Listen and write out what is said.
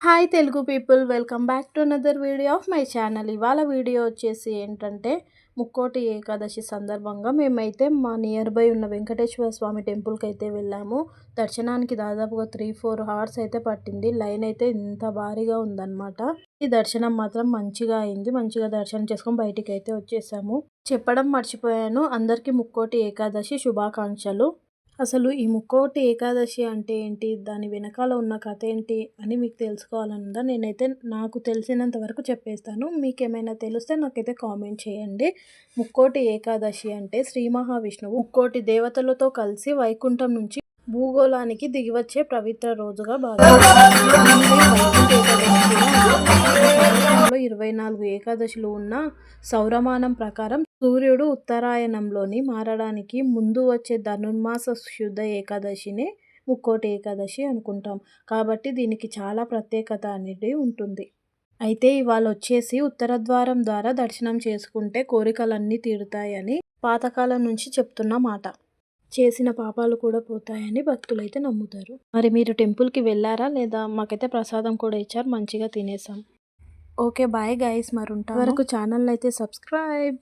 Hi Telugu people, welcome back to another video of my channel. ఇవాళ video వచ్చేసి ఏంటంటే ముక్కోటి ఏకాదశి సందర్భంగా మేమైతే మా నియర్ బై ఉన్న వెంకటేశ్వర స్వామి టెంపుల్కి అయితే వెళ్ళాము. దర్శనానికి దాదాపుగా 3-4 అవర్స్ అయితే పట్టింది. లైన్ అయితే ఇంత భారీగా ఉందన్నమాట. ఈ దర్శనం మాత్రం మంచిగా అయింది. మంచిగా దర్శనం చేసుకొని బయటికి అయితే వచ్చేసాము. చెప్పడం మర్చిపోయాను, అందరికీ ముక్కోటి ఏకాదశి శుభాకాంక్షలు. అసలు ఈ ముక్కోటి ఏకాదశి అంటే ఏంటి? దాని వెనకాల ఉన్న కథ ఏంటి అని మీకు తెలుసుకోవాలనుందా? నేనైతే నాకు తెలిసినంత వరకు చెప్పేస్తాను. మీకేమైనా తెలిస్తే నాకైతే కామెంట్ చేయండి. ముక్కోటి ఏకాదశి అంటే శ్రీ మహావిష్ణువు ముక్కోటి దేవతలతో కలిసి వైకుంఠం నుంచి భూగోళానికి దిగివచ్చే పవిత్ర రోజుగా భావిస్తారు. 24 ఏకాదశులు ఉన్న సౌరమానం ప్రకారం సూర్యుడు ఉత్తరాయణంలోని మారడానికి ముందు వచ్చే ధనుర్మాస శుద్ధ ఏకాదశిని ముక్కోటి ఏకాదశి అనుకుంటాం. కాబట్టి దీనికి చాలా ప్రత్యేకత అనేది ఉంటుంది. అయితే ఇవాళ వచ్చేసి ఉత్తరద్వారం ద్వారా దర్శనం చేసుకుంటే కోరికలన్నీ తీరుతాయని పాతకాలం నుంచి చెప్తున్న మాట. చేసిన పాపాలు కూడా పోతాయని భక్తులైతే నమ్ముతారు. మరి మీరు టెంపుల్కి వెళ్ళారా లేదా? మాకైతే ప్రసాదం కూడా ఇచ్చారు, మంచిగా తినేసాం. ఓకే, బాయ్ గైస్, మరి ఉంటాను. వరకు ఛానల్ అయితే సబ్స్క్రైబ్.